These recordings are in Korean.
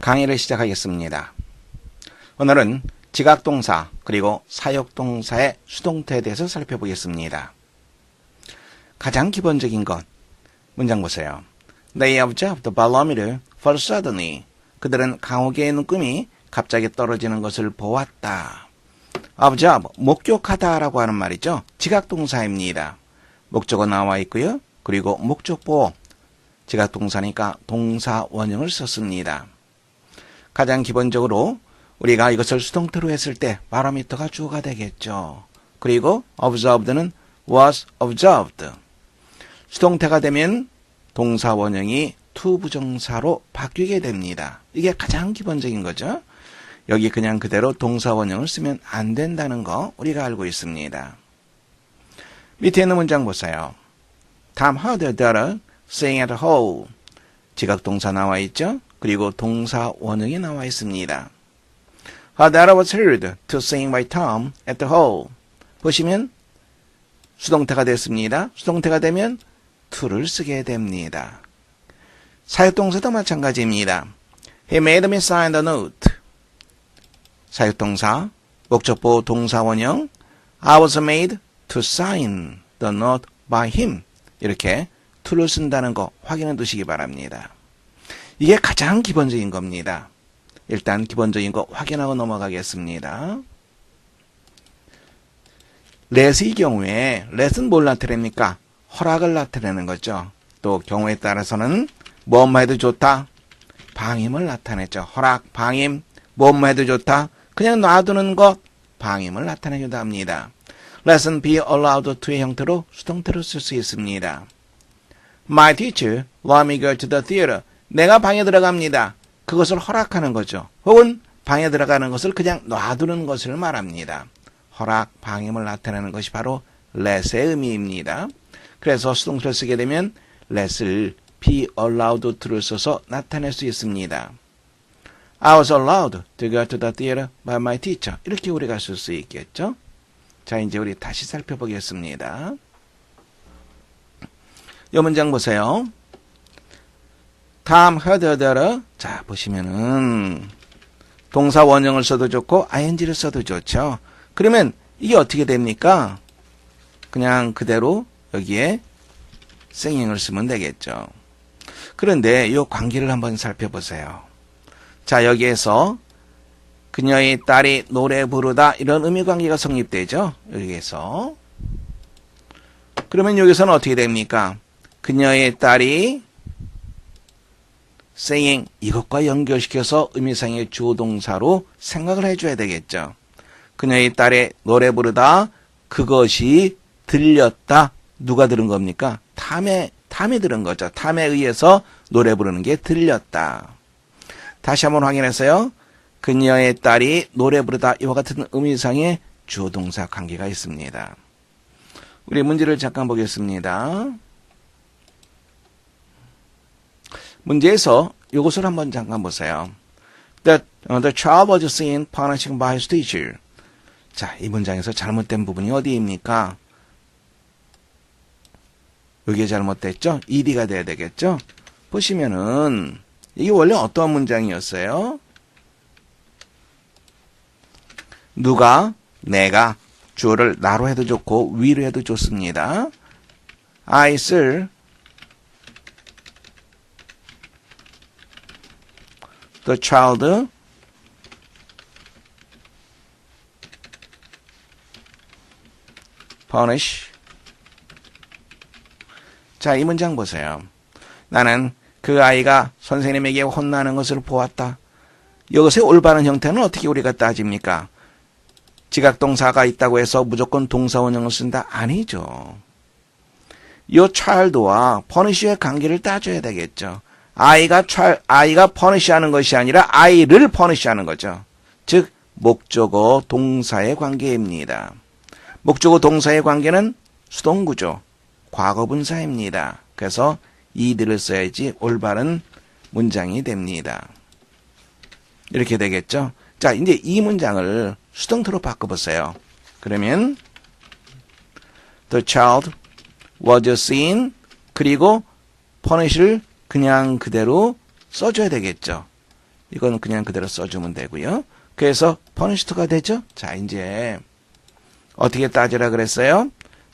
강의를 시작하겠습니다. 오늘은 지각동사 그리고 사역동사의 수동태에 대해서 살펴보겠습니다. 가장 기본적인 것, 문장 보세요. They observed the barometer for suddenly. 그들은 강호계의 눈금이 갑자기 떨어지는 것을 보았다. observe, 목격하다라고 하는 말이죠. 지각동사입니다. 목적어 나와 있고요. 그리고 목적보호, 지각동사니까 동사 원형을 썼습니다. 가장 기본적으로 우리가 이것을 수동태로 했을 때 바로미터가 주어가 되겠죠. 그리고 observed는 was observed. 수동태가 되면 동사 원형이 to 부정사로 바뀌게 됩니다. 이게 가장 기본적인 거죠. 여기 그냥 그대로 동사 원형을 쓰면 안 된다는 거 우리가 알고 있습니다. 밑에 있는 문장 보세요. Tom heard her daughter sing at home. 지각동사 나와 있죠. 그리고 동사 원형이 나와 있습니다. Her daughter was heard to sing by Tom at the hall. 보시면 수동태가 됐습니다. 수동태가 되면 to를 쓰게 됩니다. 사역동사도 마찬가지입니다. He made me sign the note. 사역동사, 목적보 동사 원형 I was made to sign the note by him. 이렇게 to를 쓴다는 거 확인해 두시기 바랍니다. 이게 가장 기본적인 겁니다. 일단 기본적인 거 확인하고 넘어가겠습니다. let의 경우에 let은 뭘 나타냅니까? 허락을 나타내는 거죠. 또 경우에 따라서는 뭐만 해도 좋다? 방임을 나타내죠. 허락, 방임, 뭐만 해도 좋다? 그냥 놔두는 것, 방임을 나타내기도 합니다. let은 be allowed to의 형태로 수동태로 쓸 수 있습니다. My teacher let me go to the theater. 내가 방에 들어갑니다. 그것을 허락하는 거죠. 혹은 방에 들어가는 것을 그냥 놔두는 것을 말합니다. 허락, 방임을 나타내는 것이 바로 let의 의미입니다. 그래서 수동태를 쓰게 되면 let을 be allowed to를 써서 나타낼 수 있습니다. I was allowed to go to the theater by my teacher. 이렇게 우리가 쓸 수 있겠죠. 자, 이제 우리 다시 살펴보겠습니다. 이 문장 보세요. Tom heard her daughter. 자, 보시면은 동사 원형을 써도 좋고 ing를 써도 좋죠. 그러면 이게 어떻게 됩니까? 그냥 그대로 여기에 singing을 쓰면 되겠죠. 그런데 이 관계를 한번 살펴보세요. 자, 여기에서 그녀의 딸이 노래 부르다 이런 의미관계가 성립되죠. 여기에서. 그러면 여기서는 어떻게 됩니까? 그녀의 딸이 singing 이것과 연결시켜서 의미상의 주어동사로 생각을 해줘야 되겠죠. 그녀의 딸의 노래 부르다 그것이 들렸다. 누가 들은 겁니까? 탐에 들은 거죠. 탐에 의해서 노래 부르는 게 들렸다. 다시 한번 확인해서요. 그녀의 딸이 노래 부르다 이와 같은 의미상의 주어동사 관계가 있습니다. 우리 문제를 잠깐 보겠습니다. 문제에서 이것을 한번 잠깐 보세요. The child was seen punishing by his teacher. 자, 이 문장에서 잘못된 부분이 어디입니까? 여기에 잘못됐죠? ed가 돼야 되겠죠? 보시면은 이게 원래 어떤 문장이었어요? 누가, 내가 주어를 나로 해도 좋고 위로 해도 좋습니다. I saw the child punish. 자, 이 문장 보세요. 나는 그 아이가 선생님에게 혼나는 것을 보았다. 이것의 올바른 형태는 어떻게 우리가 따집니까? 지각동사가 있다고 해서 무조건 동사 원형을 쓴다? 아니죠. 이 child와 punish의 관계를 따져야 되겠죠. 아이가 punish하는 것이 아니라 아이를 punish하는 거죠. 즉 목적어 동사의 관계입니다. 목적어 동사의 관계는 수동구조, 과거분사입니다. 그래서 이들을 써야지 올바른 문장이 됩니다. 이렇게 되겠죠. 자, 이제 이 문장을 수동태로 바꿔보세요. 그러면 The child was seen 그리고 punish를 그냥 그대로 써줘야 되겠죠. 이건 그냥 그대로 써주면 되고요. 그래서 punished가 되죠. 자, 이제 어떻게 따지라 그랬어요?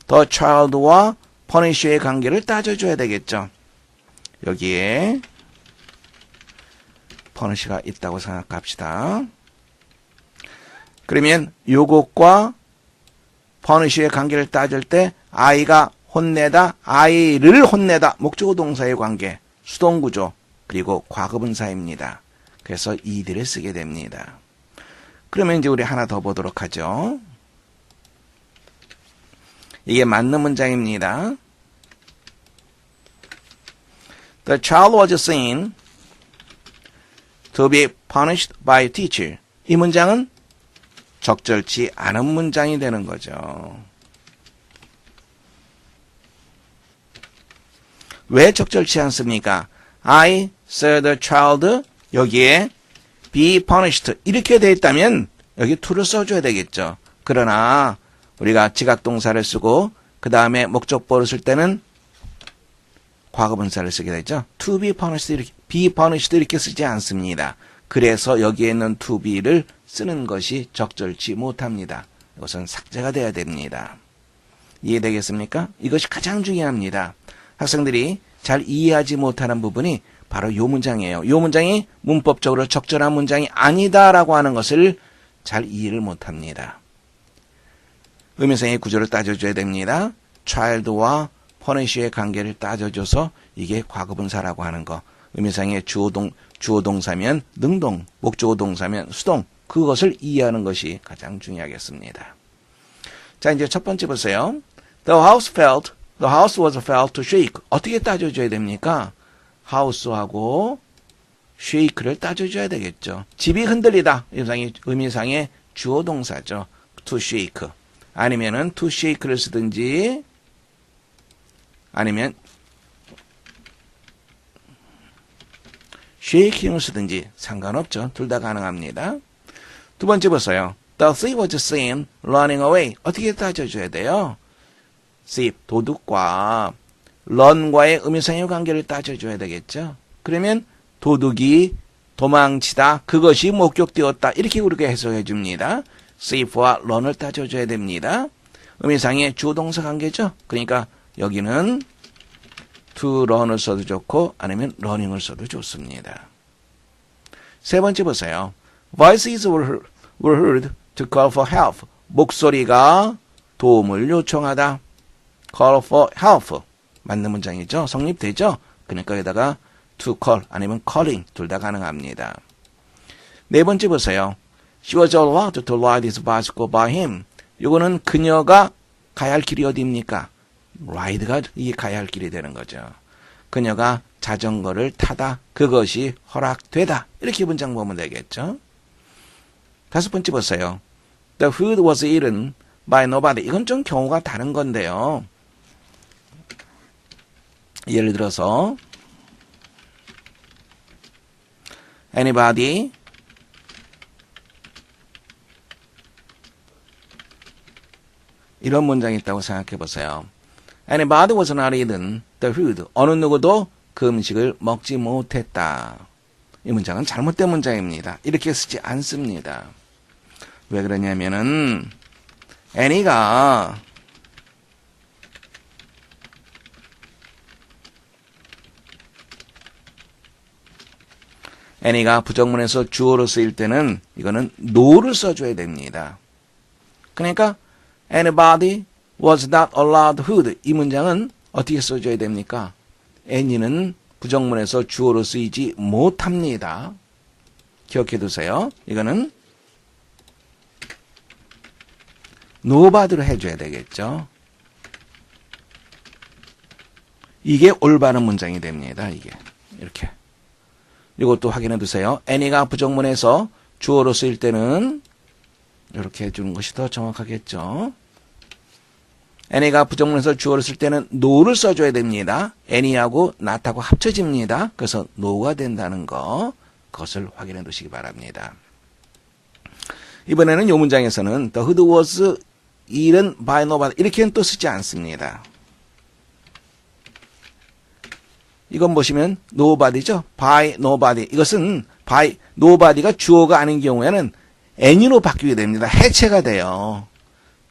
The child와 punish의 관계를 따져줘야 되겠죠. 여기에 punish가 있다고 생각합시다. 그러면 요것과 punish의 관계를 따질 때 아이가 혼내다, 아이를 혼내다, 목적어 동사의 관계, 수동구조, 그리고 과거분사입니다. 그래서 이들을 쓰게 됩니다. 그러면 이제 우리 하나 더 보도록 하죠. 이게 맞는 문장입니다. The child was seen to be punished by teacher. 이 문장은 적절치 않은 문장이 되는 거죠. 왜 적절치 않습니까? I saw the child 여기에 be punished 이렇게 돼 있다면 여기 to를 써줘야 되겠죠. 그러나 우리가 지각동사를 쓰고 그 다음에 목적보를 쓸 때는 과거분사를 쓰게 되죠. to be punished 이렇게, be punished 이렇게 쓰지 않습니다. 그래서 여기에 있는 to be를 쓰는 것이 적절치 못합니다. 이것은 삭제가 돼야 됩니다. 이해되겠습니까? 이것이 가장 중요합니다. 학생들이 잘 이해하지 못하는 부분이 바로 이 문장이에요. 이 문장이 문법적으로 적절한 문장이 아니다라고 하는 것을 잘 이해를 못합니다. 의미상의 구조를 따져줘야 됩니다. child와 punish의 관계를 따져줘서 이게 과거분사라고 하는 거. 의미상의 주어동사면 능동, 목적어동사면 수동, 그것을 이해하는 것이 가장 중요하겠습니다. 자, 이제 첫 번째 보세요. The house was felt to shake. 어떻게 따져줘야 됩니까? house하고 shake를 따져줘야 되겠죠. 집이 흔들리다. 의미상의 주어동사죠. to shake. 아니면은 to shake를 쓰든지 아니면 shaking을 쓰든지 상관없죠. 둘 다 가능합니다. 두 번째 보세요. The thief was seen running away. 어떻게 따져줘야 돼요? thief, 도둑과 run과의 의미상의 관계를 따져줘야 되겠죠. 그러면 도둑이 도망치다, 그것이 목격되었다. 이렇게 우리가 해석해 줍니다. thief와 run을 따져줘야 됩니다. 의미상의 주동사 관계죠. 그러니까 여기는 to run을 써도 좋고 아니면 running을 써도 좋습니다. 세 번째 보세요. Voices were heard to call for help. 목소리가 도움을 요청하다. call for help. 맞는 문장이죠. 성립되죠. 그러니까 여기다가 to call 아니면 calling 둘 다 가능합니다. 네 번째 보세요. She was allowed to ride his bicycle by him. 이거는 그녀가 가야 할 길이 어디입니까? ride가 이게 가야 할 길이 되는 거죠. 그녀가 자전거를 타다. 그것이 허락되다. 이렇게 문장 보면 되겠죠. 다섯 번째 보세요. The food was eaten by nobody. 이건 좀 경우가 다른 건데요. 예를 들어서 anybody 이런 문장이 있다고 생각해 보세요. Anybody was not eaten the food. 어느 누구도 그 음식을 먹지 못했다. 이 문장은 잘못된 문장입니다. 이렇게 쓰지 않습니다. 왜 그러냐면은 Annie가 부정문에서 주어로 쓰일 때는 이거는 no를 써줘야 됩니다. 그러니까 Anybody was not allowed food. 이 문장은 어떻게 써줘야 됩니까? Annie는 부정문에서 주어로 쓰이지 못합니다. 기억해 두세요. 이거는 nobody로 해줘야 되겠죠. 이게 올바른 문장이 됩니다. 이게 이렇게. 이것도 확인해 두세요. Annie가 부정문에서 주어로 쓰일 때는 이렇게 해주는 것이 더 정확하겠죠. Annie가 부정문에서 주어를 쓸 때는 no를 써줘야 됩니다. Annie하고 not하고 합쳐집니다. 그래서 no가 된다는 거, 그것을 확인해 두시기 바랍니다. 이번에는 이 문장에서는 the hood was eaten by nobody 이렇게는 또 쓰지 않습니다. 이건 보시면 nobody죠. by nobody. 이것은 by nobody가 주어가 아닌 경우에는 any로 바뀌게 됩니다. 해체가 돼요.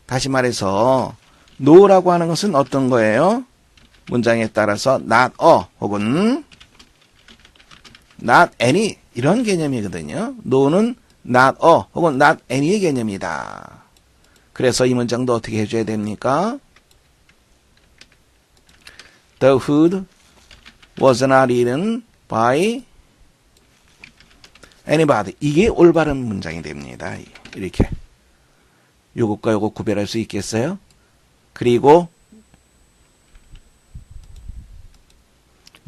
다시 말해서 no라고 하는 것은 어떤 거예요? 문장에 따라서 not a 혹은 not any 이런 개념이거든요. no는 not a 혹은 not any의 개념이다. 그래서 이 문장도 어떻게 해줘야 됩니까? The food was not eaten by anybody. 이게 올바른 문장이 됩니다. 이렇게. 요것과 요것 구별할 수 있겠어요? 그리고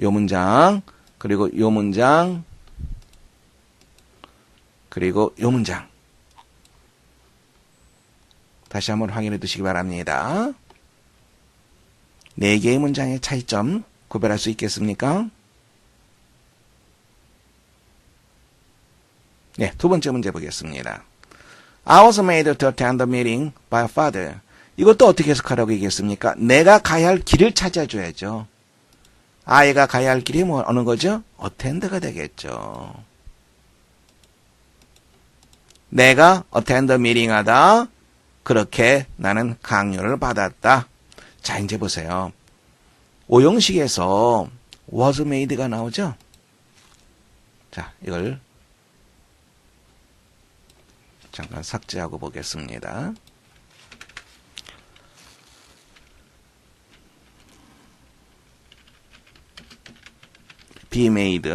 요 문장, 그리고 요 문장, 그리고 요 문장. 다시 한번 확인해 두시기 바랍니다. 4개의 문장의 차이점 구별할 수 있겠습니까? 네, 두 번째 문제 보겠습니다. I was made to attend the meeting by father. 이것도 어떻게 해석하라고 얘기했습니까? 내가 가야 할 길을 찾아줘야죠. 아이가 가야 할 길이 뭐 어느 거죠? attend가 되겠죠. 내가 attend the meeting 하다. 그렇게 나는 강요를 받았다. 자, 이제 보세요. 오형식에서 was made가 나오죠? 자, 이걸 잠깐 삭제하고 보겠습니다. be made.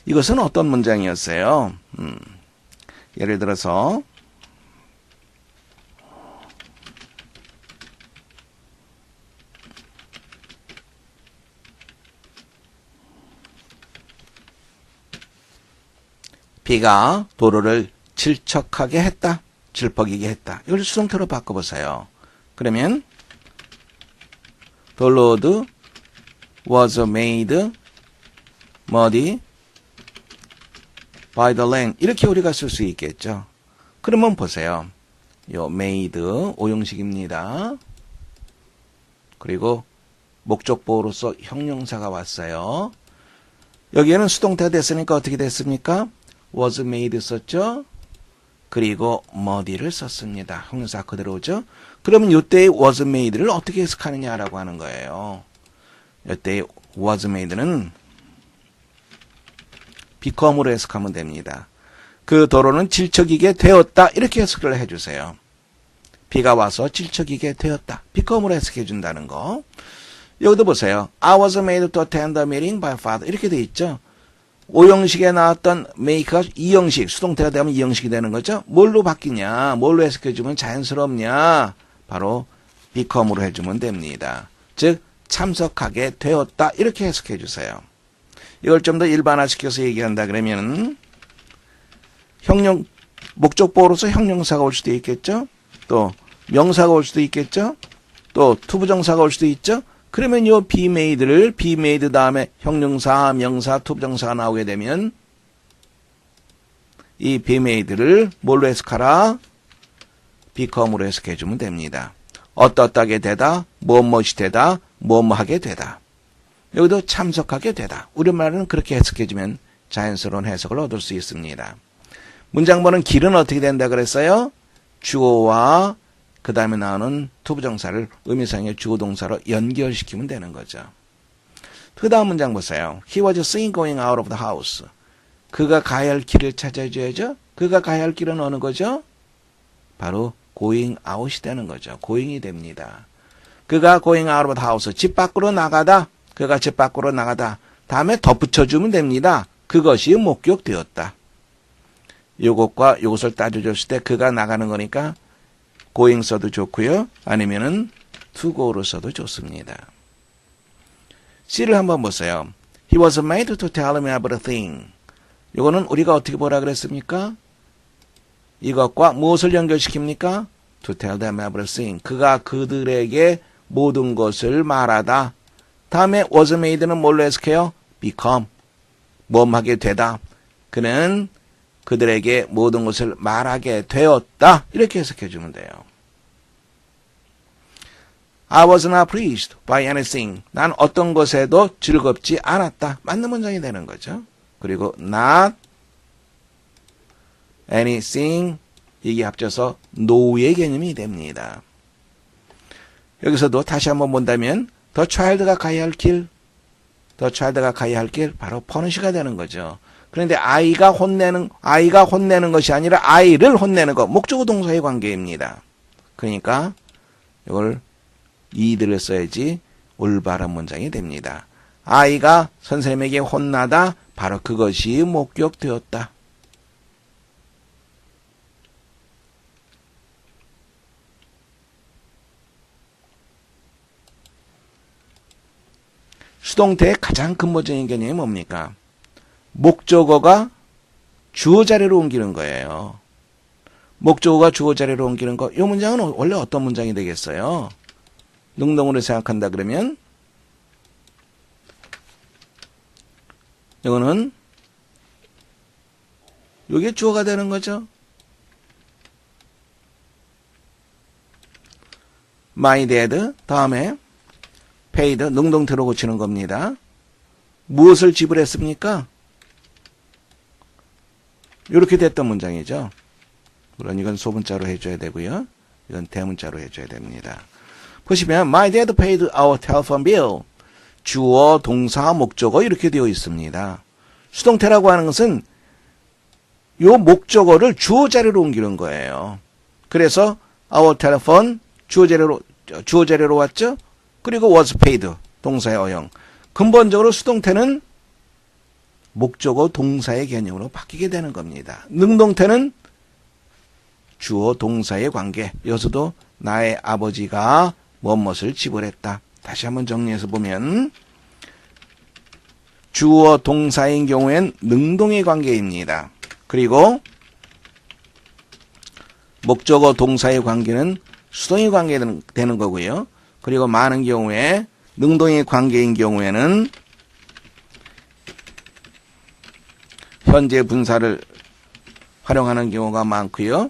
이것은 어떤 문장이었어요? 예를 들어서 비가 도로를 질척하게 했다. 질퍽이게 했다. 이걸 수동태로 바꿔보세요. 그러면 The road was made muddy by the rain. 이렇게 우리가 쓸 수 있겠죠. 그러면 보세요. 요 made 오형식입니다. 그리고 목적보호로서 형용사가 왔어요. 여기에는 수동태가 됐으니까 어떻게 됐습니까? was made 썼죠. 그리고 muddy를 썼습니다. 형용사 그대로 오죠. 그러면 이때의 was made를 어떻게 해석하느냐라고 하는 거예요. 이때의 was made는 become으로 해석하면 됩니다. 그 도로는 질척이게 되었다. 이렇게 해석을 해주세요. 비가 와서 질척이게 되었다. become으로 해석해 준다는 거. 여기도 보세요. I was made to attend the meeting by father. 이렇게 돼 있죠. 5형식에 나왔던 make가 2형식, 수동태가 되면 2형식이 되는 거죠. 뭘로 바뀌냐, 뭘로 해석해주면 자연스럽냐, 바로 become으로 해주면 됩니다. 즉 참석하게 되었다 이렇게 해석해주세요. 이걸 좀 더 일반화시켜서 얘기한다 그러면 목적보호로서 형용사가 올 수도 있겠죠. 또 명사가 올 수도 있겠죠. 또 투부정사가 올 수도 있죠. 그러면 이 be made를 be made 다음에 형용사, 명사, 투부정사가 나오게 되면 이 be made를 뭘로 해석하라? become으로 해석해 주면 됩니다. 어떻게 되다, 무엇이 되다, 뭐하게 되다. 여기도 참석하게 되다. 우리말은 그렇게 해석해 주면 자연스러운 해석을 얻을 수 있습니다. 문장번은 길은 어떻게 된다 그랬어요? 주어와 그 다음에 나오는 투부정사를 의미상의 주어동사로 연결시키면 되는 거죠. 그 다음 문장 보세요. He was seen going out of the house. 그가 가야 할 길을 찾아줘야죠. 그가 가야 할 길은 어느 거죠? 바로 going out이 되는 거죠. going이 됩니다. 그가 going out of the house. 집 밖으로 나가다. 그가 집 밖으로 나가다. 다음에 덧붙여주면 됩니다. 그것이 목격되었다. 요것과 요것을 따져줬을 때 그가 나가는 거니까 going 써도 좋고요. 아니면은 to go로 써도 좋습니다. C를 한번 보세요. He was made to tell me everything. 이거는 우리가 어떻게 보라 그랬습니까? 이것과 무엇을 연결시킵니까? To tell them everything. 그가 그들에게 모든 것을 말하다. 다음에 was made는 뭘로 해석해요? become. 뭐하게 되다. 그는 그들에게 모든 것을 말하게 되었다. 이렇게 해석해 주면 돼요. I was not pleased by anything. 난 어떤 것에도 즐겁지 않았다. 맞는 문장이 되는 거죠. 그리고 not anything 이게 합쳐서 no의 개념이 됩니다. 여기서도 다시 한번 본다면 the child가 가야 할 길, the child가 가야 할 길 바로 punish가 되는 거죠. 그런데 아이가 혼내는 것이 아니라 아이를 혼내는 것, 목적어 동사의 관계입니다. 그러니까 이걸 이들을 써야지 올바른 문장이 됩니다. 아이가 선생님에게 혼나다 바로 그것이 목격되었다. 수동태의 가장 근본적인 개념이 뭡니까? 목적어가 주어 자리로 옮기는 거예요. 목적어가 주어 자리로 옮기는 거. 이 문장은 원래 어떤 문장이 되겠어요? 능동으로 생각한다 그러면 이거는 이게 주어가 되는 거죠. My dad 다음에 paid 능동태로 고치는 겁니다. 무엇을 지불했습니까? 이렇게 됐던 문장이죠. 물론 이건 소문자로 해줘야 되고요. 이건 대문자로 해줘야 됩니다. 보시면 My dad paid our telephone bill. 주어, 동사, 목적어 이렇게 되어 있습니다. 수동태라고 하는 것은 이 목적어를 주어 자리로 옮기는 거예요. 그래서 our telephone 주어 자리로 왔죠. 그리고 was paid 동사의 어용. 근본적으로 수동태는 목적어 동사의 개념으로 바뀌게 되는 겁니다. 능동태는 주어 동사의 관계. 여기서도 나의 아버지가 무엇을 지불했다. 다시 한번 정리해서 보면 주어 동사인 경우엔 능동의 관계입니다. 그리고 목적어 동사의 관계는 수동의 관계가 되는 거고요. 그리고 많은 경우에 능동의 관계인 경우에는 현재 분사를 활용하는 경우가 많고요.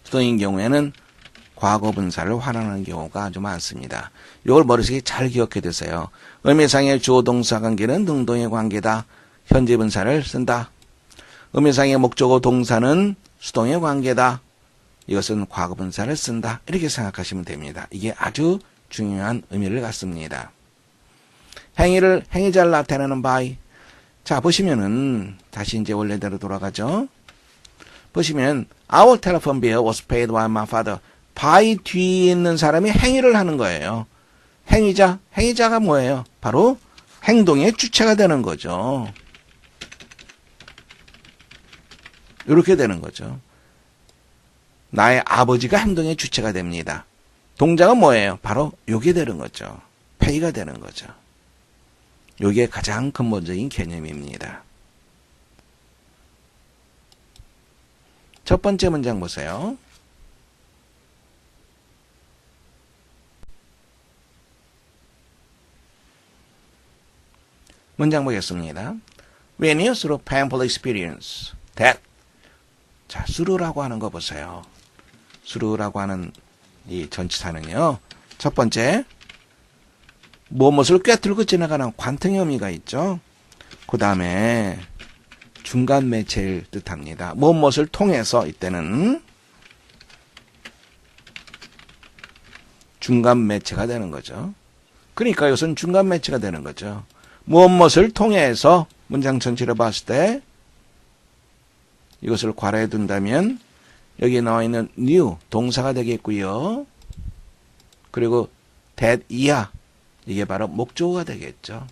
수동인 경우에는 과거 분사를 활용하는 경우가 아주 많습니다. 이걸 머릿속에 잘 기억해 두세요. 의미상의 주어 동사 관계는 능동의 관계다. 현재 분사를 쓴다. 의미상의 목적어 동사는 수동의 관계다. 이것은 과거 분사를 쓴다. 이렇게 생각하시면 됩니다. 이게 아주 중요한 의미를 갖습니다. 행위자를 나타내는 by. 자, 보시면은 다시 이제 원래대로 돌아가죠. 보시면 our telephone bill was paid by my father. by 뒤에 있는 사람이 행위를 하는 거예요. 행위자가 뭐예요? 바로 행동의 주체가 되는 거죠. 이렇게 되는 거죠. 나의 아버지가 행동의 주체가 됩니다. 동작은 뭐예요? 바로 요게 되는 거죠. pay가 되는 거죠. 요게 가장 근본적인 개념입니다. 첫 번째 문장 보세요. 문장 보겠습니다. We knew through painful experience that. 자, through라고 하는 거 보세요. through라고 하는 이 전치사는요. 첫 번째, 무엇을 꿰뚫고 지나가는 관통의 의미가 있죠. 그 다음에 중간 매체를 뜻합니다. 무엇을 통해서 이때는 중간 매체가 되는 거죠. 그러니까 이것은 중간 매체가 되는 거죠. 무엇을 통해서 문장 전체를 봤을 때 이것을 괄호해 둔다면 여기 나와 있는 knew 동사가 되겠고요. 그리고 that 이하 이게 바로 목적어가 되겠죠.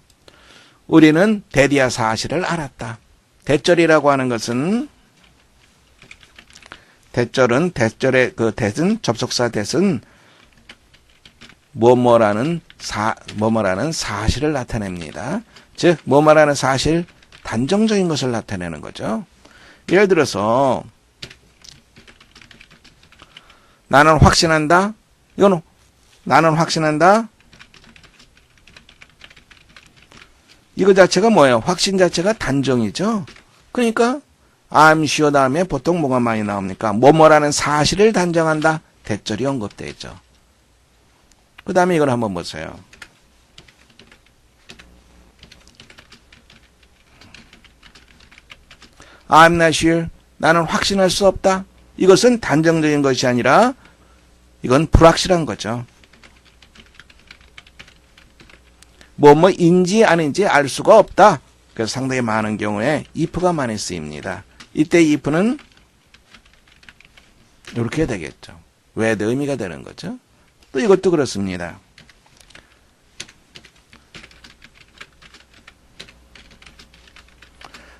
우리는 that이야 사실을 알았다. that절이라고 하는 것은 that절의 그 that은 접속사 that은 뭐뭐라는 사실을 나타냅니다. 즉 뭐뭐라는 사실 단정적인 것을 나타내는 거죠. 예를 들어서 나는 확신한다. 이거는 나는 확신한다. 이거 자체가 뭐예요? 확신 자체가 단정이죠. 그러니까 I'm sure 다음에 보통 뭐가 많이 나옵니까? 뭐뭐라는 사실을 단정한다. 대절이 언급되어 있죠. 그 다음에 이걸 한번 보세요. I'm not sure. 나는 확신할 수 없다. 이것은 단정적인 것이 아니라 이건 불확실한 거죠. 뭐뭐인지 아닌지 알 수가 없다. 그래서 상당히 많은 경우에 if가 많이 쓰입니다. 이때 if는 이렇게 되겠죠. where 의미가 되는 거죠. 또 이것도 그렇습니다.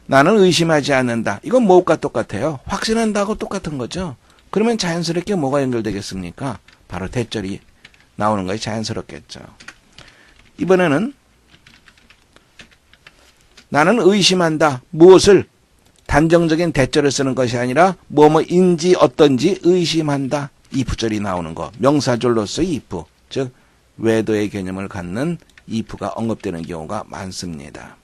나는 의심하지 않는다. 이건 뭐가 똑같아요? 확신한다고 똑같은 거죠. 그러면 자연스럽게 뭐가 연결되겠습니까? 바로 대절이 나오는 것이 자연스럽겠죠. 이번에는 나는 의심한다. 무엇을? 단정적인 대절을 쓰는 것이 아니라 뭐뭐인지 어떤지 의심한다. if절이 나오는 거. 명사절로서의 if, 즉 whether의 개념을 갖는 if가 언급되는 경우가 많습니다.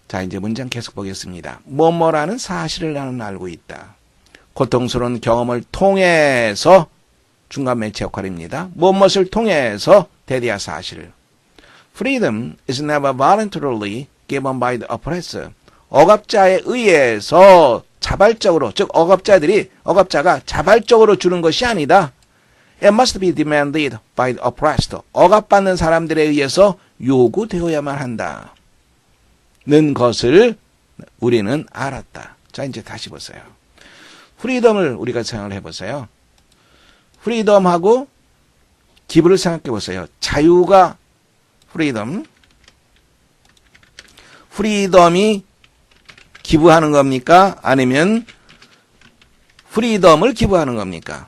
자, 이제 문장 계속 보겠습니다. 뭐뭐라는 사실을 나는 알고 있다. 고통스러운 경험을 통해서 중간 매체 역할입니다. 무엇을 통해서 대리아 사실. Freedom is never voluntarily given by the oppressor. 억압자에 의해서 자발적으로, 즉 억압자가 자발적으로 주는 것이 아니다. It must be demanded by the oppressed. 억압받는 사람들에 의해서 요구되어야만 한다. 는 것을 우리는 알았다. 자, 이제 다시 보세요. 프리덤을 우리가 생각을 해보세요. 프리덤하고 기브를 생각해 보세요. 자유가 프리덤이 기부하는 겁니까? 아니면 프리덤을 기부하는 겁니까?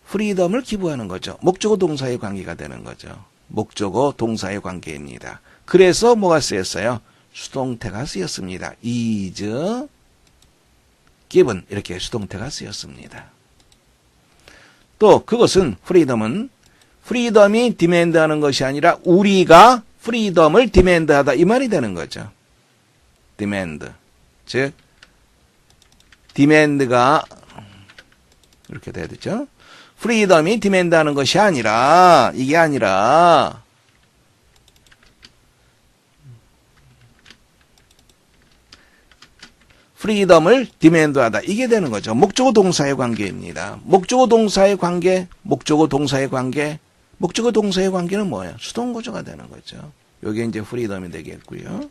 프리덤을 기부하는 거죠. 목적어 동사의 관계가 되는 거죠. 목적어 동사의 관계입니다. 그래서 뭐가 쓰였어요? 수동태가 쓰였습니다. is given 이렇게 수동태가 쓰였습니다. 또 그것은 프리덤이 디맨드하는 것이 아니라 우리가 프리덤을 디맨드하다 이 말이 되는 거죠. 디맨드 즉 디맨드가 이렇게 돼야 되죠. 프리덤이 디맨드하는 것이 아니라 이게 아니라 프리덤을 디맨드하다 이게 되는 거죠. 목적어 동사의 관계입니다. 목적어 동사의 관계는 뭐예요? 수동구조가 되는 거죠. 이게 이제 프리덤이 되겠고요.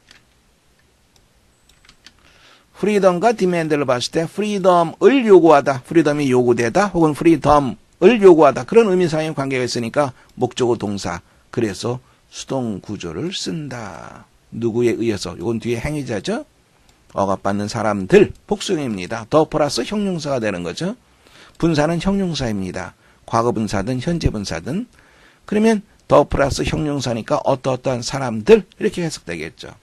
프리덤과 디맨드를 봤을 때 프리덤을 요구하다, 프리덤이 요구되다, 혹은 프리덤을 요구하다 그런 의미상의 관계가 있으니까 목적어 동사 그래서 수동구조를 쓴다. 누구에 의해서? 이건 뒤에 행위자죠. 억압받는 사람들 복수형입니다. 더 플러스 형용사가 되는 거죠. 분사는 형용사입니다. 과거 분사든 현재 분사든 그러면 더 플러스 형용사니까 어떠어떠한 사람들 이렇게 해석되겠죠.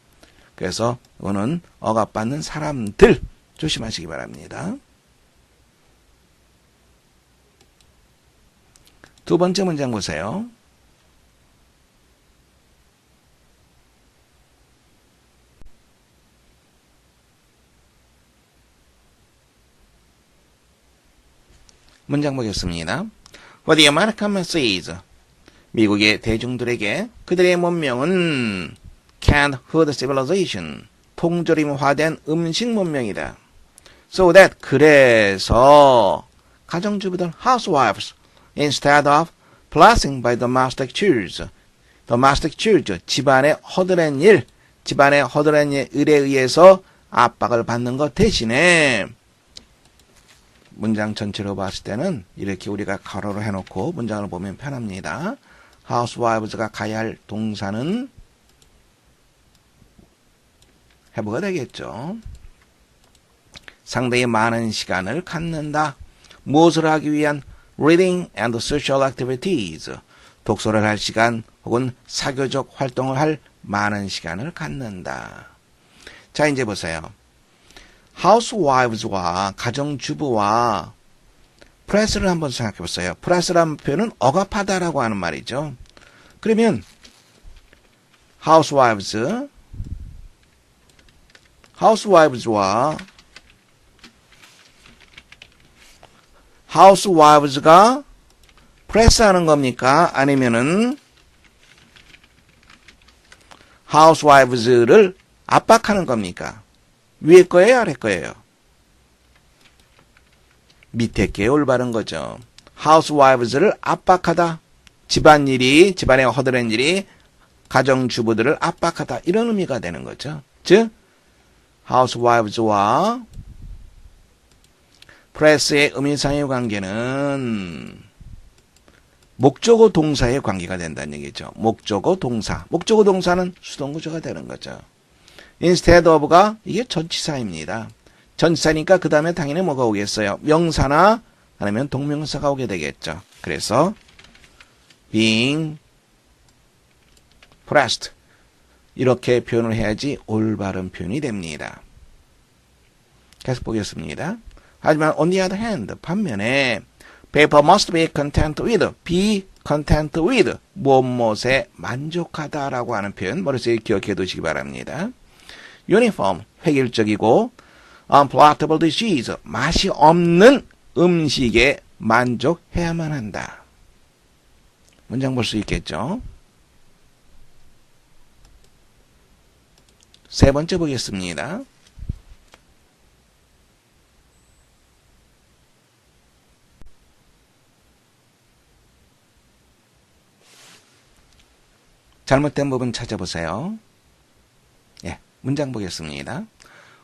그래서 이거는 억압받는 사람들 조심하시기 바랍니다. 두 번째 문장 보세요. 문장 보겠습니다. What the American man says. 미국의 대중들에게 그들의 문명은 canned food civilization. 통조림화된 음식 문명이다. So that 그래서 가정주부들 housewives instead of blessing by domestic chores. domestic chores 집안의 허드렛 일에 의해서 압박을 받는 것 대신에 문장 전체로 봤을 때는 이렇게 우리가 가로로 해놓고 문장을 보면 편합니다. housewives가 가야 할 동사는 해부가 되겠죠. 상당히 많은 시간을 갖는다. 무엇을 하기 위한 reading and social activities. 독서를 할 시간 혹은 사교적 활동을 할 많은 시간을 갖는다. 자, 이제 보세요. housewives와 가정주부와 프레스를 한번 생각해 보세요. 프레스라는 표현은 억압하다라고 하는 말이죠. 그러면 housewives가 프레스하는 겁니까? 아니면은 housewives를 압박하는 겁니까? 위에 거예요, 아래 거예요? 밑에 게 올바른 거죠. housewives를 압박하다. 집안일이, 집안에 허드렛 일이 가정주부들을 압박하다. 이런 의미가 되는 거죠. 즉, housewives와 프레스의 의미상의 관계는 목적어 동사의 관계가 된다는 얘기죠. 목적어 동사. 목적어 동사는 수동구조가 되는 거죠. instead of가 이게 전치사입니다. 전치사니까 그 다음에 당연히 뭐가 오겠어요? 명사나 아니면 동명사가 오게 되겠죠. 그래서 being pressed 이렇게 표현을 해야지 올바른 표현이 됩니다. 계속 보겠습니다. 하지만 on the other hand 반면에 paper must be content with 무엇무엇에 만족하다라고 하는 표현 머릿속에 기억해 두시기 바랍니다. uniform 획일적이고 unpalatable dishes 맛이 없는 음식에 만족해야만 한다. 문장 볼 수 있겠죠? 세 번째 보겠습니다. 잘못된 부분 찾아보세요. 예, 문장 보겠습니다.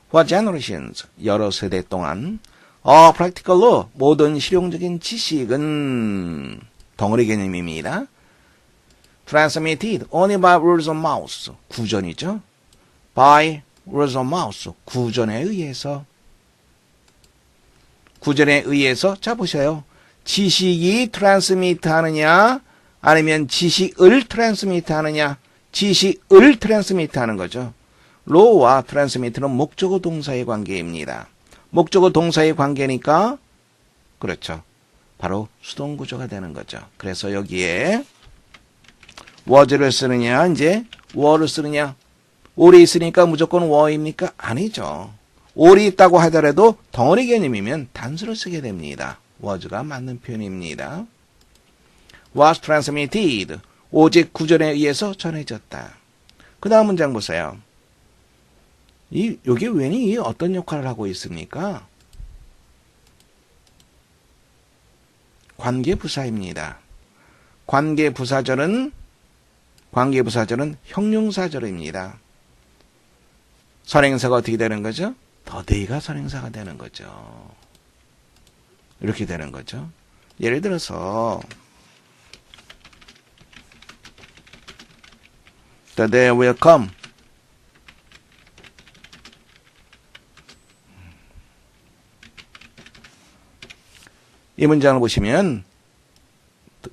For generations, 여러 세대 동안 all practical law, 모든 실용적인 지식은 덩어리 개념입니다. Transmitted only by rules of mouth, 구전이죠. By rules of mouth, 구전에 의해서 자 보셔요. 지식이 트랜스미트 하느냐 아니면 지식을 트랜스미트 하느냐 지식을 트랜스미트 하는 거죠. law와 트랜스미트는 목적어 동사의 관계입니다. 목적어 동사의 관계니까 그렇죠. 바로 수동구조가 되는 거죠. 그래서 여기에 was를 쓰느냐 이제 were를 쓰느냐 all이 있으니까 무조건 were입니까? 아니죠. all이 있다고 하더라도 덩어리 개념이면 단수를 쓰게 됩니다. was가 맞는 표현입니다. was transmitted 오직 구전에 의해서 전해졌다. 그 다음 문장 보세요. 여기 when이 어떤 역할을 하고 있습니까? 관계부사입니다. 관계부사절은 형용사절입니다. 선행사가 어떻게 되는 거죠? 더데이가 선행사가 되는 거죠. 이렇게 되는 거죠. 예를 들어서 The day will come. 이 문장을 보시면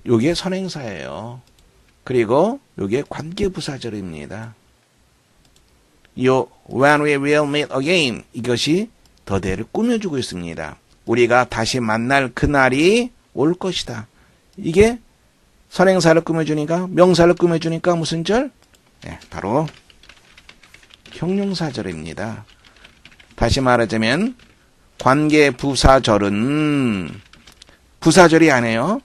여기에 선행사예요. 그리고 여기에 관계부사절입니다. when we will meet again 이것이 더대를 꾸며주고 있습니다. 우리가 다시 만날 그날이 올 것이다. 이게 선행사를 꾸며주니까 명사를 꾸며주니까 무슨 절? 네, 바로 형용사절입니다. 다시 말하자면 관계부사절은 부사절이 아니에요.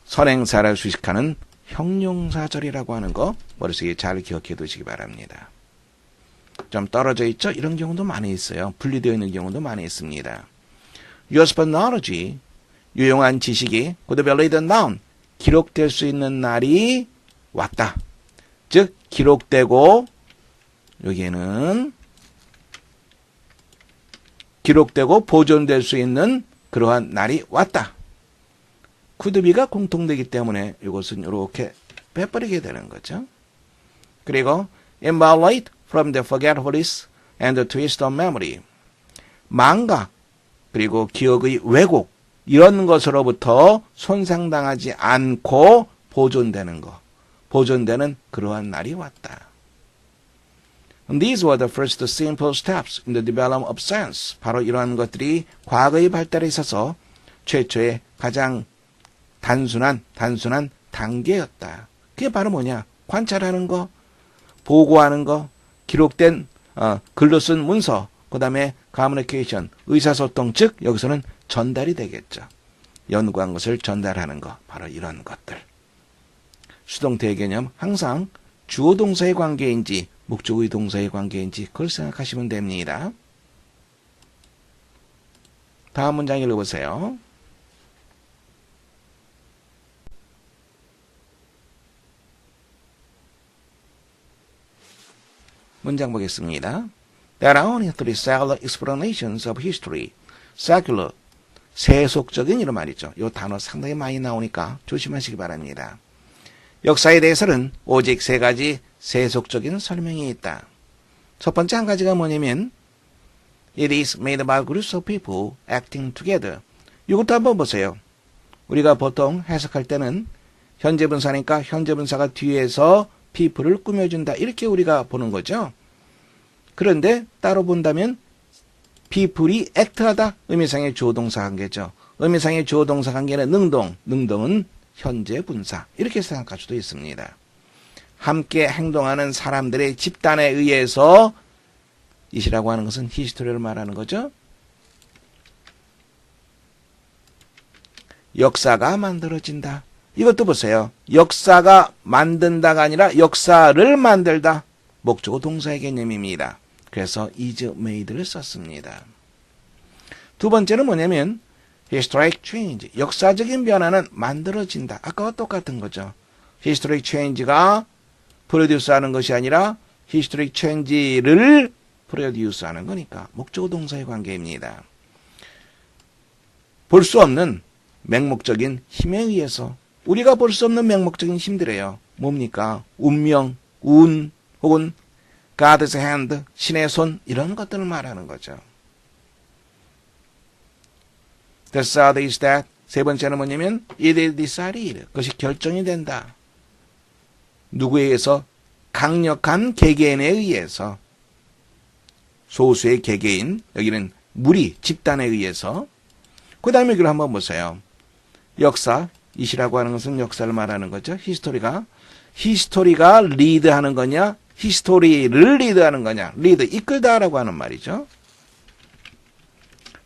선행사를 수식하는 형용사절이라고 하는 거 머릿속에 잘 기억해 두시기 바랍니다. 좀 떨어져 있죠? 이런 경우도 많이 있어요. 분리되어 있는 경우도 많이 있습니다. Useful knowledge, 유용한 지식이 could be written down, 기록될 수 있는 날이 왔다. 즉 기록되고 여기에는 기록되고 보존될 수 있는 그러한 날이 왔다. couldbe가 공통되기 때문에 이것은 이렇게 빼버리게 되는 거죠. 그리고 invalid from the forgetfulness and the twist of memory. 망각 그리고 기억의 왜곡 이런 것으로부터 손상당하지 않고 보존되는 것. 보존되는 그러한 날이 왔다. And these were the first simple steps in the development of science. 바로 이러한 것들이 과거의 발달에 있어서 최초의 가장 단순한 단계였다. 그게 바로 뭐냐? 관찰하는 거, 보고하는 거, 기록된 글로 쓴 문서, 그 다음에 커뮤니케이션, 의사소통, 즉 여기서는 전달이 되겠죠. 연구한 것을 전달하는 것. 바로 이런 것들. 수동태의 개념 항상 주어 동사의 관계인지 목적의 동사의 관계인지 그걸 생각하시면 됩니다. 다음 문장 읽어보세요. 문장 보겠습니다. There are only three secular explanations of history. secular, 세속적인 이런 말이죠. 이 단어 상당히 많이 나오니까 조심하시기 바랍니다. 역사에 대해서는 오직 세 가지 세속적인 설명이 있다. 첫 번째 한 가지가 뭐냐면 It is made by groups of people acting together. 이것도 한번 보세요. 우리가 보통 해석할 때는 현재 분사니까 현재 분사가 뒤에서 people을 꾸며준다. 이렇게 우리가 보는 거죠. 그런데 따로 본다면 people이 act하다. 의미상의 주어동사 관계죠. 의미상의 주어동사 관계는 능동. 능동은 현재 분사. 이렇게 생각할 수도 있습니다. 함께 행동하는 사람들의 집단에 의해서 이시라고 하는 것은 히스토리를 말하는 거죠. 역사가 만들어진다. 이것도 보세요. 역사가 만든다가 아니라 역사를 만들다. 목적어 동사의 개념입니다. 그래서 is made를 썼습니다. 두 번째는 뭐냐면 historic change. 역사적인 변화는 만들어진다. 아까와 똑같은 거죠. historic change가 프로듀스하는 것이 아니라 historic change를 프로듀스하는 거니까 목적어 동사의 관계입니다. 볼 수 없는 맹목적인 힘에 의해서 우리가 볼 수 없는 맹목적인 힘들이에요. 뭡니까? 운명, 운, 혹은 God's hand, 신의 손 이런 것들을 말하는 거죠. The third is that 세 번째는 뭐냐면 it is decided. 그것이 결정이 된다. 누구에 의해서? 강력한 개개인에 의해서. 소수의 개개인, 여기는 무리, 집단에 의해서. 그 다음에 이걸 한번 보세요. 역사, 이시라고 하는 것은 역사를 말하는 거죠. 히스토리가 리드하는 거냐? 히스토리를 리드하는 거냐? 리드, 이끌다라고 하는 말이죠.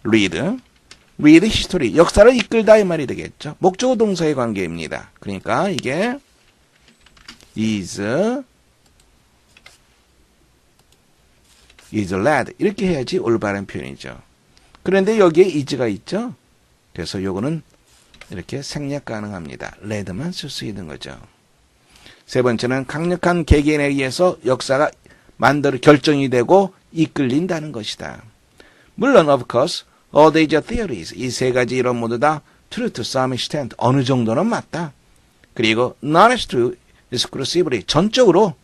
리드 히스토리, 역사를 이끌다 이 말이 되겠죠. 목적어 동사의 관계입니다. 그러니까 이게 is led 이렇게 해야지 올바른 표현이죠. 그런데 여기에 is가 있죠. 그래서 요거는 이렇게 생략 가능합니다. led만 쓸 수 있는 거죠. 세 번째는 강력한 개개인에 의해서 역사가 결정이 되고 이끌린다는 것이다. 물론 of course all these theories 이 세 가지 이론 모두 다 true to some extent 어느 정도는 맞다. 그리고 not as true exclusively 전적으로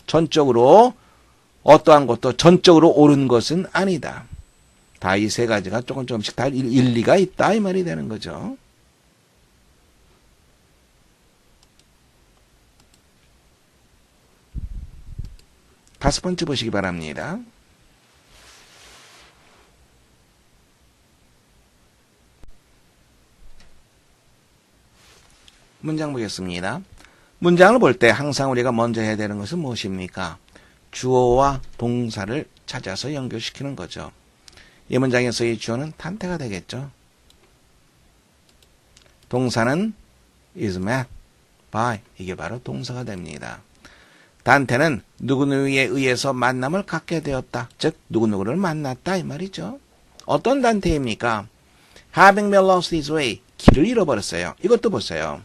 어떠한 것도 전적으로 옳은 것은 아니다. 다 이 세 가지가 조금씩 다 일리가 있다 이 말이 되는 거죠. 다섯 번째 보시기 바랍니다. 문장 보겠습니다. 문장을 볼 때 항상 우리가 먼저 해야 되는 것은 무엇입니까? 주어와 동사를 찾아서 연결시키는 거죠. 이 문장에서의 주어는 단태가 되겠죠. 동사는 is met by 이게 바로 동사가 됩니다. 단태는 누구누구에 의해서 만남을 갖게 되었다. 즉 누구누구를 만났다 이 말이죠. 어떤 단태입니까? Having been lost his way 길을 잃어버렸어요. 이것도 보세요.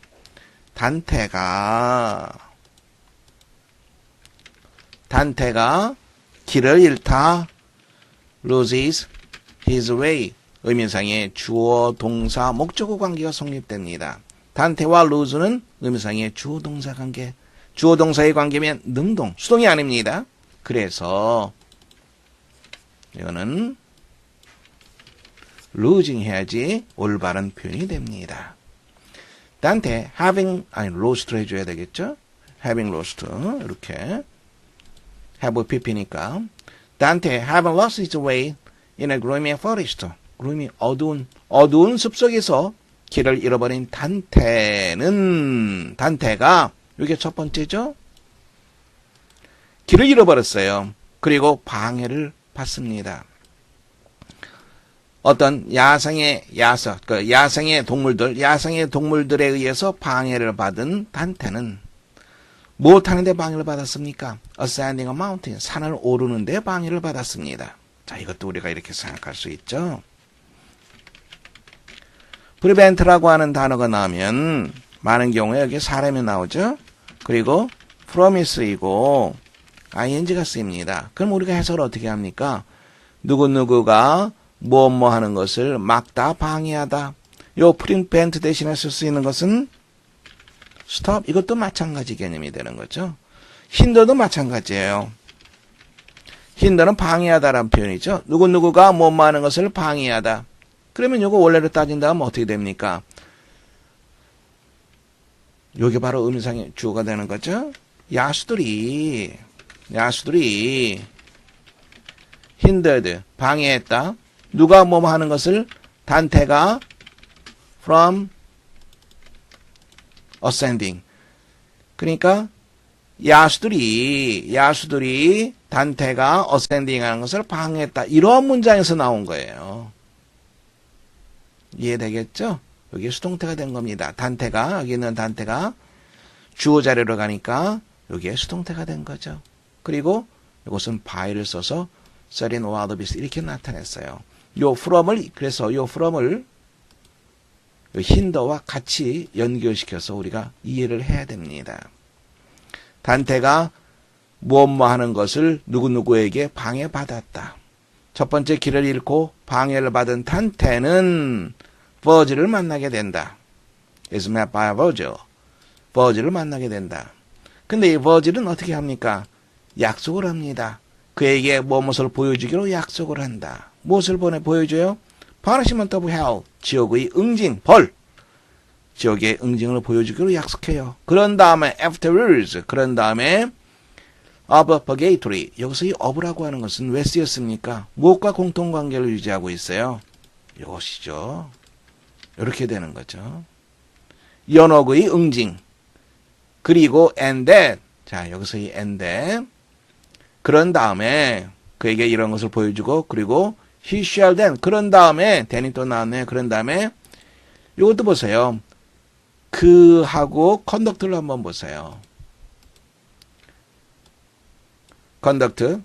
단태가 길을 잃다 loses his way 의미상의 주어, 동사, 목적어 관계가 성립됩니다. 단태와 lose는 의미상의 주어, 동사 관계. 주어, 동사의 관계면 능동, 수동이 아닙니다. 그래서 이거는 losing 해야지 올바른 표현이 됩니다. 단태 lost를 해줘야 되겠죠? having lost 이렇게 have pp니까 단태 having lost his way in a gloomy forest. gloomy 어두운 숲속에서 길을 잃어버린 단태가 이게 첫 번째죠. 길을 잃어버렸어요. 그리고 방해를 받습니다. 어떤 야생의 동물들에 의해서 방해를 받은 단테는 뭘 하는데 방해를 받았습니까? Ascending a mountain, 산을 오르는데 방해를 받았습니다. 자, 이것도 우리가 이렇게 생각할 수 있죠. prevent라고 하는 단어가 나오면 많은 경우에 여기 사람이 나오죠. 그리고 promise이고 ing가 쓰입니다. 그럼 우리가 해석을 어떻게 합니까? 누구누구가 뭐 하는 것을 막다, 방해하다. 요 prevent 대신에 쓸 수 있는 것은 stop. 이것도 마찬가지 개념이 되는 거죠. hinder도 마찬가지예요. hinder는 방해하다라는 표현이죠. 누구누구가 뭐 하는 것을 방해하다. 그러면 요거 원래로 따진다면 어떻게 됩니까? 요게 바로 의미상의 주어가 되는 거죠. 야수들이 hindered, 방해했다. 누가 뭐 하는 것을? 단테가 from ascending. 그러니까 야수들이 단테가 ascending 하는 것을 방해했다. 이러한 문장에서 나온 거예요. 이해되겠죠? 여기 수동태가 된 겁니다. 단테가, 여기 있는 단테가 주어 자리로 가니까 여기에 수동태가 된 거죠. 그리고 이것은 by를 써서 setting wild beast 이렇게 나타냈어요. 요 from을 힌더와 같이 연결시켜서 우리가 이해를 해야 됩니다. 단테가 무엇뭐 하는 것을 누구누구에게 방해받았다. 첫 번째 길을 잃고 방해를 받은 단테는 버지를 만나게 된다. is met by a virgil. 버지를 만나게 된다. 근데 이 버지는 어떻게 합니까? 약속을 합니다. 그에게 무엇을 보여주기로 약속을 한다. 무엇을 보여줘요? punishment of hell. 지옥의 응징, 벌. 지옥의 응징을 보여주기로 약속해요. 그런 다음에 afterwards. 그런 다음에 of purgatory. 여기서 이 of라고 하는 것은 왜 쓰였습니까? 무엇과 공통관계를 유지하고 있어요? 이것이죠. 이렇게 되는 거죠. 연옥의 응징. 그리고 and that. 자, 여기서 이 and that. 그런 다음에 그에게 이런 것을 보여주고 그리고 he shall then. 그런 다음에 then이 또 나왔네요. 그런 다음에 이것도 보세요. 그하고 conduct를 한번 보세요. conduct.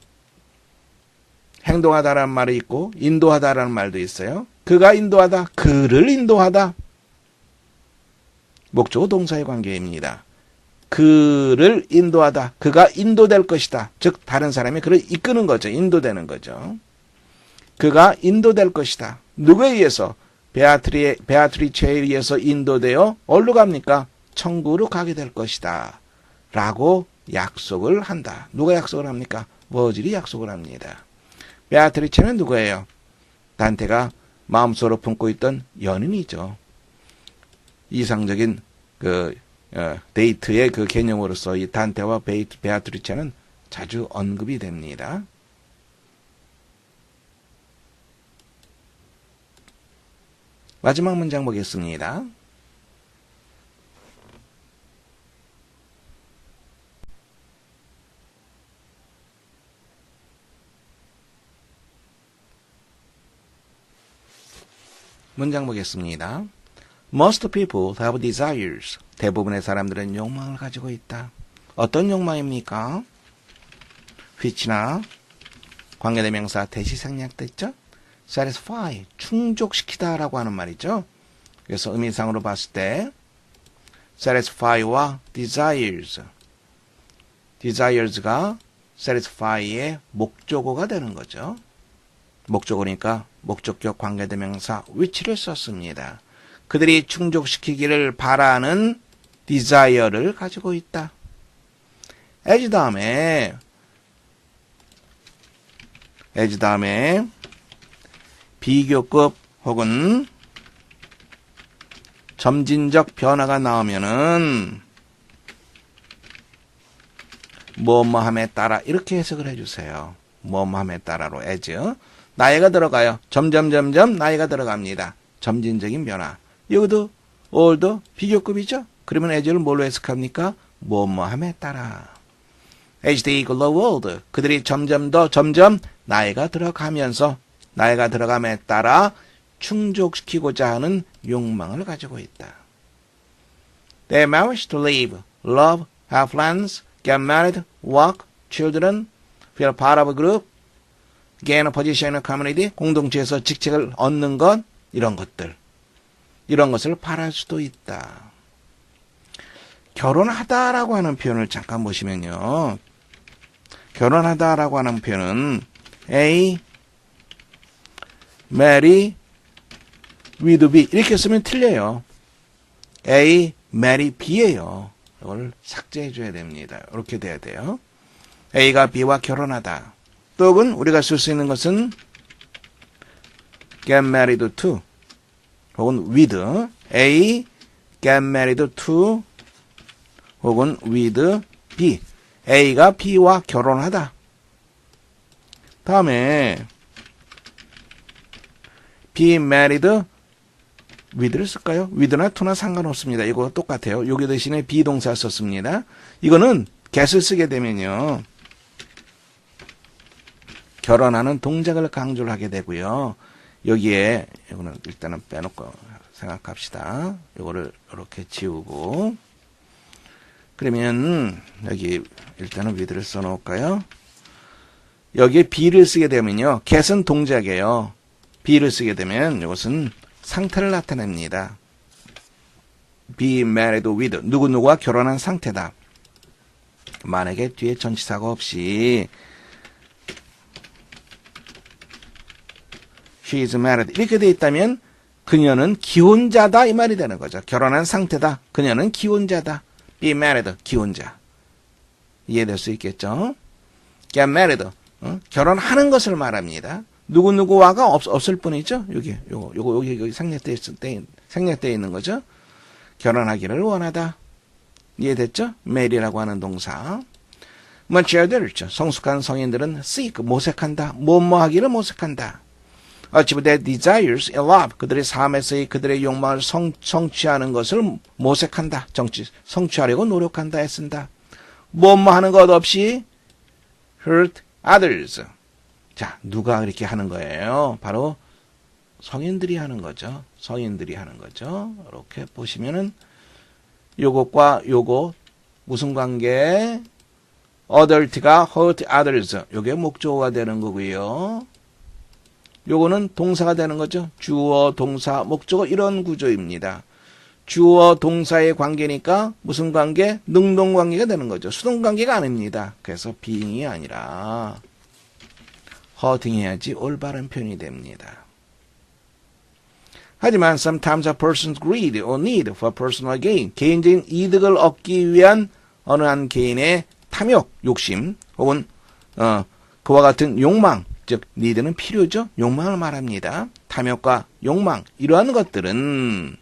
행동하다라는 말이 있고 인도하다라는 말도 있어요. 그가 인도하다. 그를 인도하다. 목적어 동사의 관계입니다. 그를 인도하다. 그가 인도될 것이다. 즉 다른 사람이 그를 이끄는 거죠. 인도되는 거죠. 그가 인도될 것이다. 누구에 의해서? 베아트리체에 의해서 인도되어 어디로 갑니까? 천국으로 가게 될 것이다. 라고 약속을 한다. 누가 약속을 합니까? 버질이 약속을 합니다. 베아트리체는 누구예요? 단테가 마음속으로 품고 있던 연인이죠. 이상적인 데이트의 그 개념으로서 이 단테와 베아트리체는 자주 언급이 됩니다. 마지막 문장 보겠습니다. 문장 보겠습니다. Most people have desires. 대부분의 사람들은 욕망을 가지고 있다. 어떤 욕망입니까? which나 관계대명사 대시 생략됐죠? satisfy, 충족시키다 라고 하는 말이죠. 그래서 의미상으로 봤을 때 satisfy와 desires가 satisfy의 목적어가 되는 거죠. 목적어니까 목적격 관계대명사 which를 썼습니다. 그들이 충족시키기를 바라는 desire를 가지고 있다. as 다음에 비교급 혹은 점진적 변화가 나오면은 뭐뭐함에 따라 이렇게 해석을 해주세요. 뭐뭐함에 따라로 as 나이가 들어가요. 점점점점 나이가 들어갑니다. 점진적인 변화. 여기도 older 비교급이죠. 그러면 as를 뭘로 해석합니까? 뭐뭐함에 따라. as they grow old 그들이 점점 나이가 들어가면서 나이가 들어감에 따라 충족시키고자 하는 욕망을 가지고 있다. They manage to live, love, have friends, get married, work, children, feel part of a group, gain a position in a community, 공동체에서 직책을 얻는 것, 이런 것들. 이런 것을 바랄 수도 있다. 결혼하다라고 하는 표현을 잠깐 보시면요. 결혼하다라고 하는 표현은 A, marry, with B 이렇게 쓰면 틀려요. A, marry, B예요. 이걸 삭제해 줘야 됩니다. 이렇게 돼야 돼요. A가 B와 결혼하다. 또는 우리가 쓸 수 있는 것은 get married to 혹은 with A, get married to 혹은 with B. A가 B와 결혼하다. 다음에 be married with를 쓸까요? with나 to나 상관없습니다. 이거 똑같아요. 여기 대신에 비동사 썼습니다. 이거는 get을 쓰게 되면요. 결혼하는 동작을 강조를 하게 되고요. 여기에 이거는 일단은 빼놓고 생각합시다. 이거를 이렇게 지우고 그러면 여기 일단은 with를 써놓을까요? 여기에 be를 쓰게 되면요. get은 동작이에요. be를 쓰게 되면 이것은 상태를 나타냅니다. be married with 누구누구와 결혼한 상태다. 만약에 뒤에 전치사가 없이 she is married 이렇게 돼 있다면 그녀는 기혼자다 이 말이 되는 거죠. 결혼한 상태다. 그녀는 기혼자다. be married 기혼자. 이해될 수 있겠죠? get married 결혼하는 것을 말합니다. 누구누구와가 없을 뿐이죠. 여기 생략되어 있는 거죠. 결혼하기를 원하다. 이해됐죠? marry라고 하는 동사. mature 있죠. 성숙한 성인들은 seek 모색한다. 뭐하기를 모색한다. achieve their desires in love 그들의 삶에서의 그들의 욕망을 성취하는 것을 모색한다. 성취하려고 노력한다 했습니다. 하는 것 없이 hurt others. 자, 누가 이렇게 하는 거예요? 바로 성인들이 하는 거죠. 성인들이 하는 거죠. 이렇게 보시면은 요것과 요거 무슨 관계? adult가 hurt others. 요게 목적어가 되는 거고요. 요거는 동사가 되는 거죠. 주어, 동사, 목적어 이런 구조입니다. 주어, 동사의 관계니까 무슨 관계? 능동 관계가 되는 거죠. 수동 관계가 아닙니다. 그래서 being이 아니라 hurting 해야지 올바른 표현이 됩니다. 하지만 sometimes a person's greed or need for personal gain 개인적인 이득을 얻기 위한 어느 한 개인의 탐욕, 욕심 혹은 그와 같은 욕망 즉 need는 필요죠. 욕망을 말합니다. 탐욕과 욕망 이러한 것들은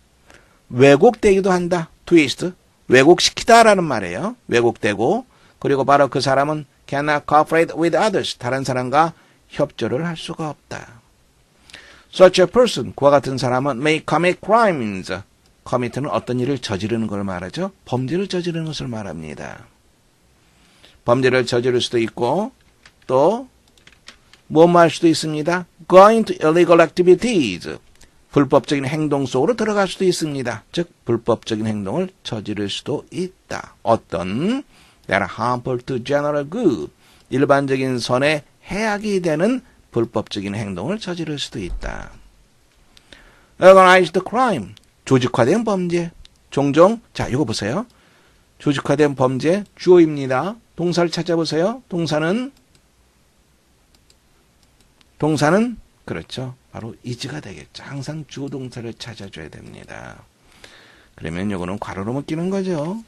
왜곡되기도 한다. twist 왜곡시키다라는 말이에요. 왜곡되고 그리고 바로 그 사람은 cannot cooperate with others 다른 사람과 협조를 할 수가 없다. Such a person 그와 같은 사람은 may commit crimes commit는 어떤 일을 저지르는 걸 말하죠. 범죄를 저지르는 것을 말합니다. 범죄를 저지를 수도 있고 또 뭐뭐 할 수도 있습니다. Going to illegal activities. 불법적인 행동 속으로 들어갈 수도 있습니다. 즉 불법적인 행동을 저지를 수도 있다. 어떤 that are harmful to general good. 일반적인 선에 해악이 되는 불법적인 행동을 저지를 수도 있다. Organized crime. 조직화된 범죄. 종종 자 이거 보세요. 조직화된 범죄 주어입니다. 동사를 찾아보세요. 동사는 그렇죠. 바로 is가 되겠죠. 항상 주어 동사를 찾아줘야 됩니다. 그러면 이거는 괄호로 묶이는 거죠.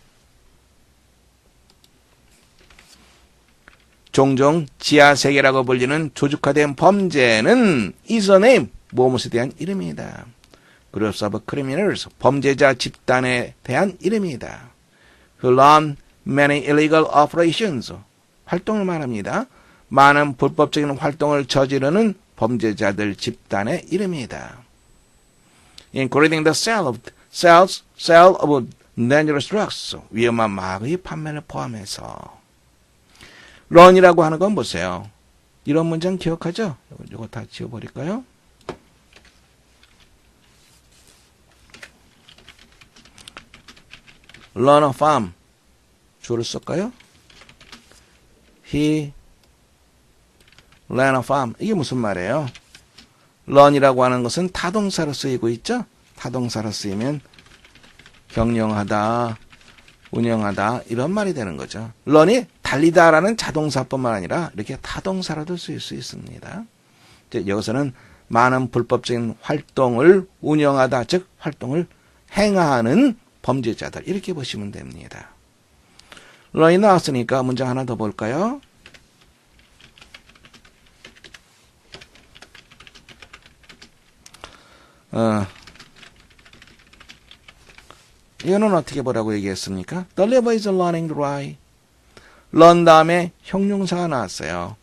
종종 지하세계라고 불리는 조직화된 범죄는 is a name, 무엇에 대한 이름이다. Groups of criminals, 범죄자 집단에 대한 이름이다. Who run many illegal operations, 활동을 말합니다. 많은 불법적인 활동을 저지르는 범죄자들 집단의 이름이다. Including the sale of dangerous drugs, 위험한 마약의 판매를 포함해서. run이라고 하는 건 보세요. 이런 문장 기억하죠? 이거 다 지워버릴까요? learn a farm. 주어를 쓸까요? He learn a farm. 이게 무슨 말이에요? learn이라고 하는 것은 타동사로 쓰이고 있죠? 타동사로 쓰이면 경영하다, 운영하다 이런 말이 되는 거죠. learn이 달리다라는 자동사뿐만 아니라 이렇게 타동사로도 쓰일 수 있습니다. 여기서는 많은 불법적인 활동을 운영하다, 즉 활동을 행하는 범죄자들 이렇게 보시면 됩니다. learn이 나왔으니까 문장 하나 더 볼까요? 이거는 어떻게 보라고 얘기했습니까? The lever is learning to ride. learn 다음에 형용사가 나왔어요.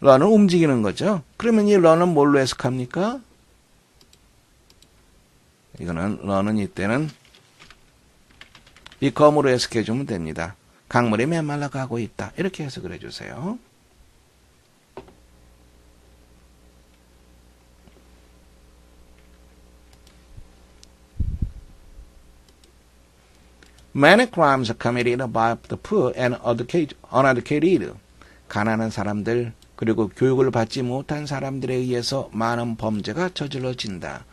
learn은 움직이는 거죠. 그러면 이 learn은 뭘로 해석합니까? 이거는 learn은 이때는 become으로 해석해 주면 됩니다. 강물이 메말라 가고 있다. 이렇게 해석을 해주세요. Many crimes are committed by the poor and uneducated. 가난한 사람들 그리고 교육을 받지 못한 사람들에 의해서 많은 범죄가 저질러진다.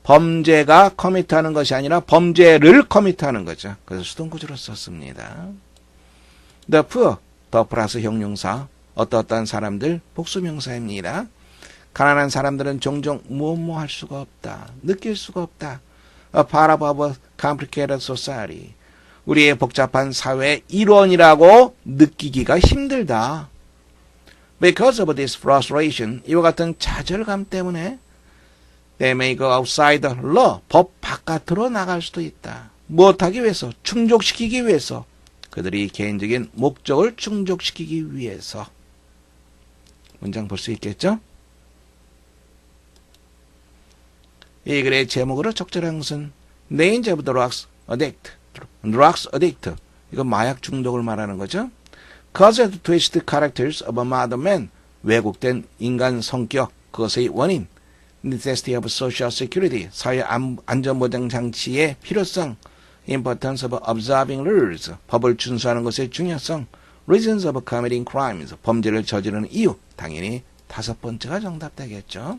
범죄가 커미트하는 것이 아니라 범죄를 커미트하는 거죠. 그래서 수동구조로 썼습니다. The poor, 더 플러스 형용사, 어떠한 사람들, 복수명사입니다. 가난한 사람들은 종종 무엇 할 수가 없다. 느낄 수가 없다. A part of our complicated society. 우리의 복잡한 사회의 일원이라고 느끼기가 힘들다. Because of this frustration, 이와 같은 좌절감 때문에 they may go outside the law, 법 바깥으로 나갈 수도 있다. 무엇하기 위해서? 충족시키기 위해서. 그들이 개인적인 목적을 충족시키기 위해서. 문장 볼 수 있겠죠? 이 글의 제목으로 적절한 것은 Names of the Drugs Addict. Drugs Addict. 이거 마약 중독을 말하는 거죠. Cause of twisted characters of a modern man. 왜곡된 인간 성격, 그것의 원인. Necessity of social security. 사회 안전보장 장치의 필요성. Importance of observing rules. 법을 준수하는 것의 중요성. Reasons of committing crimes. 범죄를 저지르는 이유. 당연히 5번째가 정답 되겠죠.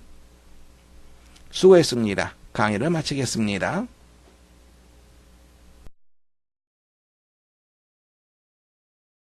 수고했습니다. 강의를 마치겠습니다.